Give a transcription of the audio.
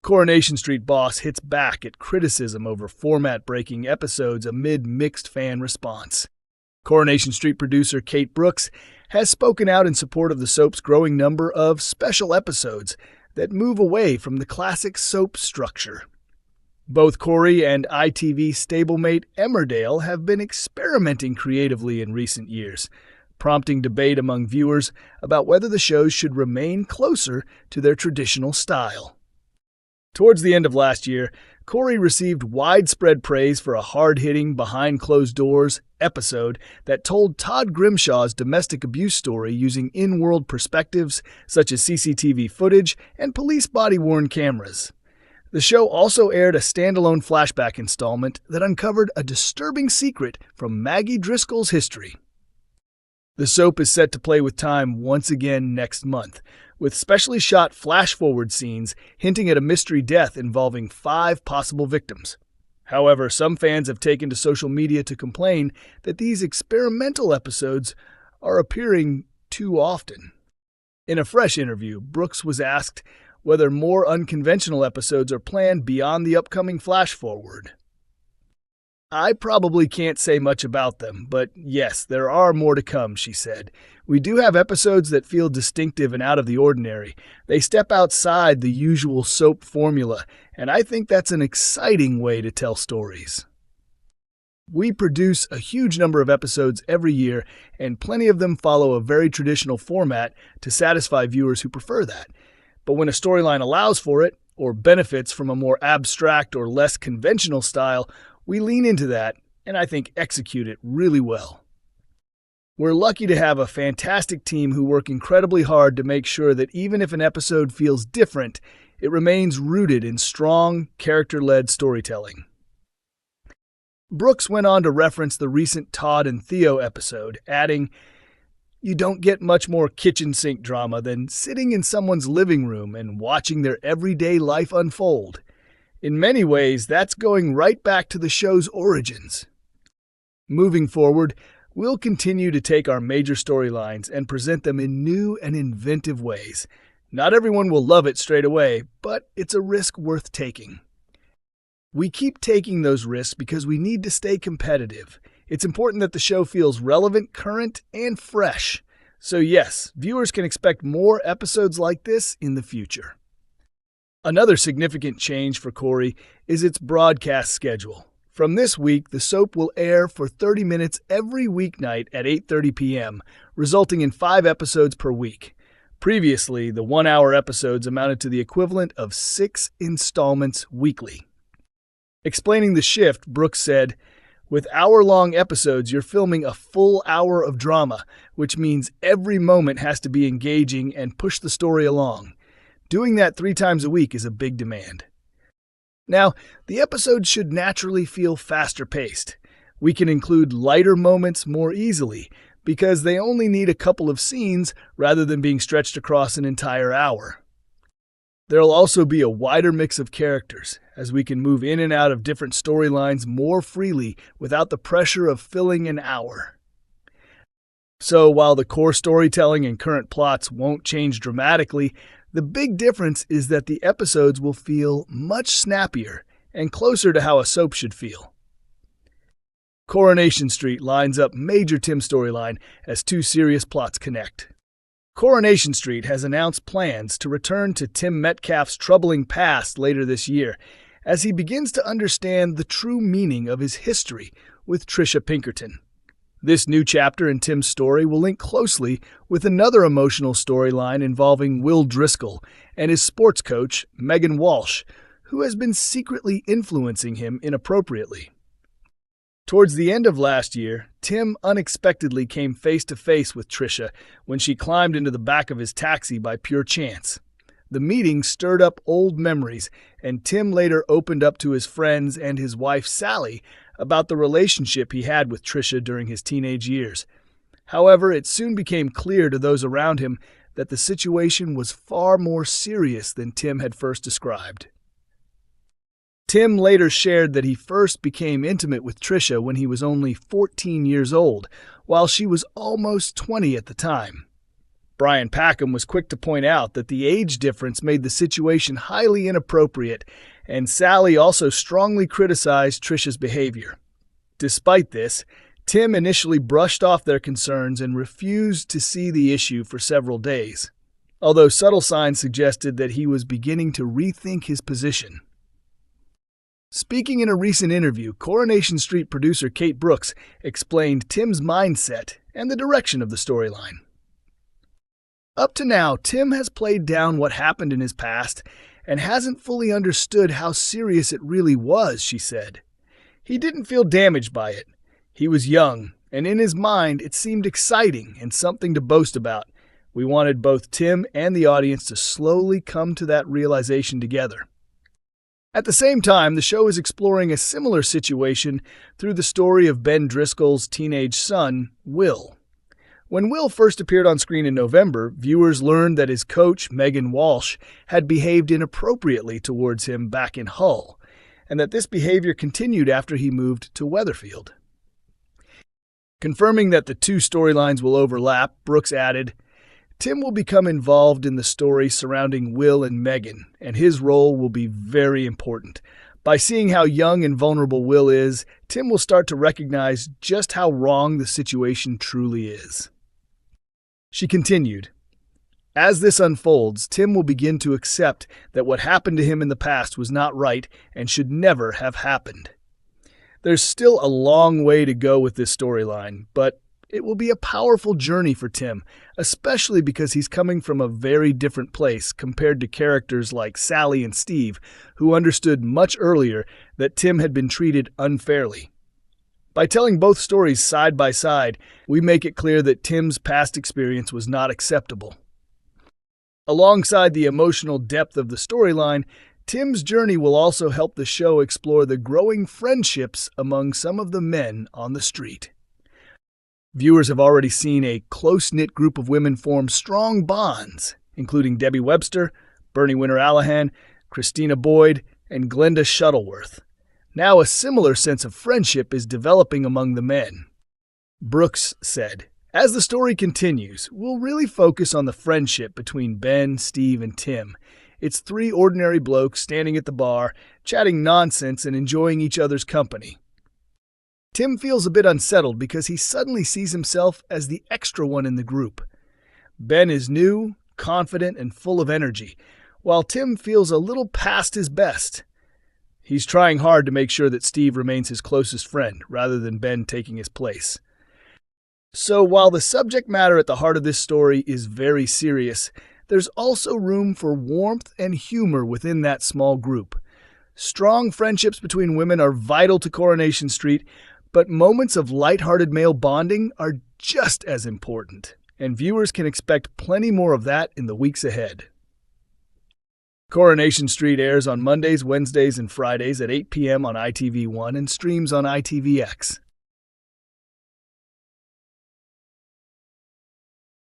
Coronation Street boss hits back at criticism over format-breaking episodes amid mixed fan response. Coronation Street producer Kate Brooks has spoken out in support of the soap's growing number of special episodes that move away from the classic soap structure. Both Corrie and ITV stablemate Emmerdale have been experimenting creatively in recent years, prompting debate among viewers about whether the shows should remain closer to their traditional style. Towards the end of last year, Corrie received widespread praise for a hard-hitting, behind-closed-doors episode that told Todd Grimshaw's domestic abuse story using in-world perspectives such as CCTV footage and police body-worn cameras. The show also aired a standalone flashback installment that uncovered a disturbing secret from Maggie Driscoll's history. The soap is set to play with time once again next month, with specially shot flash-forward scenes hinting at a mystery death involving 5 possible victims. However, some fans have taken to social media to complain that these experimental episodes are appearing too often. In a fresh interview, Brooks was asked whether more unconventional episodes are planned beyond the upcoming flash-forward. "I probably can't say much about them, but yes, there are more to come," she said. "We do have episodes that feel distinctive and out of the ordinary. They step outside the usual soap formula, and I think that's an exciting way to tell stories. We produce a huge number of episodes every year, and plenty of them follow a very traditional format to satisfy viewers who prefer that. But when a storyline allows for it, or benefits from a more abstract or less conventional style, we lean into that, and I think execute it really well. We're lucky to have a fantastic team who work incredibly hard to make sure that even if an episode feels different, it remains rooted in strong, character-led storytelling." Brooks went on to reference the recent Todd and Theo episode, adding, "You don't get much more kitchen sink drama than sitting in someone's living room and watching their everyday life unfold. In many ways, that's going right back to the show's origins. Moving forward, we'll continue to take our major storylines and present them in new and inventive ways. Not everyone will love it straight away, but it's a risk worth taking. We keep taking those risks because we need to stay competitive. It's important that the show feels relevant, current, and fresh. So yes, viewers can expect more episodes like this in the future." Another significant change for Corrie is its broadcast schedule. From this week, the soap will air for 30 minutes every weeknight at 8:30 p.m., resulting in 5 episodes per week. Previously, the 1-hour episodes amounted to the equivalent of 6 installments weekly. Explaining the shift, Brooks said, "With hour-long episodes, you're filming a full hour of drama, which means every moment has to be engaging and push the story along. Doing that 3 times a week is a big demand. Now, the episodes should naturally feel faster-paced. We can include lighter moments more easily because they only need a couple of scenes rather than being stretched across an entire hour. There'll also be a wider mix of characters, as we can move in and out of different storylines more freely without the pressure of filling an hour. So while the core storytelling and current plots won't change dramatically, the big difference is that the episodes will feel much snappier and closer to how a soap should feel." Coronation Street lines up major Tim storyline as 2 serious plots connect. Coronation Street has announced plans to return to Tim Metcalf's troubling past later this year, as he begins to understand the true meaning of his history with Tricia Pinkerton. This new chapter in Tim's story will link closely with another emotional storyline involving Will Driscoll and his sports coach, Megan Walsh, who has been secretly influencing him inappropriately. Towards the end of last year, Tim unexpectedly came face-to-face with Tricia when she climbed into the back of his taxi by pure chance. The meeting stirred up old memories, and Tim later opened up to his friends and his wife Sally about the relationship he had with Tricia during his teenage years. However, it soon became clear to those around him that the situation was far more serious than Tim had first described. Tim later shared that he first became intimate with Tricia when he was only 14 years old, while she was almost 20 at the time. Brian Packham was quick to point out that the age difference made the situation highly inappropriate, and Sally also strongly criticized Trisha's behavior. Despite this, Tim initially brushed off their concerns and refused to see the issue for several days, although subtle signs suggested that he was beginning to rethink his position. Speaking in a recent interview, Coronation Street producer Kate Brooks explained Tim's mindset and the direction of the storyline. Up to now, Tim has played down what happened in his past and hasn't fully understood how serious it really was, she said. He didn't feel damaged by it. He was young, and in his mind it seemed exciting and something to boast about. We wanted both Tim and the audience to slowly come to that realization together. At the same time, the show is exploring a similar situation through the story of Ben Driscoll's teenage son, Will. When Will first appeared on screen in November, viewers learned that his coach, Megan Walsh, had behaved inappropriately towards him back in Hull, and that this behavior continued after he moved to Weatherfield. Confirming that the two storylines will overlap, Brooks added, Tim will become involved in the story surrounding Will and Megan, and his role will be very important. By seeing how young and vulnerable Will is, Tim will start to recognize just how wrong the situation truly is. She continued, as this unfolds, Tim will begin to accept that what happened to him in the past was not right and should never have happened. There's still a long way to go with this storyline, but it will be a powerful journey for Tim, especially because he's coming from a very different place compared to characters like Sally and Steve, who understood much earlier that Tim had been treated unfairly. By telling both stories side by side, we make it clear that Tim's past experience was not acceptable. Alongside the emotional depth of the storyline, Tim's journey will also help the show explore the growing friendships among some of the men on the street. Viewers have already seen a close-knit group of women form strong bonds, including Debbie Webster, Bernie Winter-Allahan, Christina Boyd, and Glenda Shuttleworth. Now a similar sense of friendship is developing among the men. Brooks said, as the story continues, we'll really focus on the friendship between Ben, Steve, and Tim. It's three ordinary blokes standing at the bar, chatting nonsense and enjoying each other's company. Tim feels a bit unsettled because he suddenly sees himself as the extra one in the group. Ben is new, confident, and full of energy, while Tim feels a little past his best. He's trying hard to make sure that Steve remains his closest friend, rather than Ben taking his place. So while the subject matter at the heart of this story is very serious, there's also room for warmth and humor within that small group. Strong friendships between women are vital to Coronation Street, but moments of lighthearted male bonding are just as important, and viewers can expect plenty more of that in the weeks ahead. Coronation Street airs on Mondays, Wednesdays, and Fridays at 8 p.m. on ITV1 and streams on ITVX.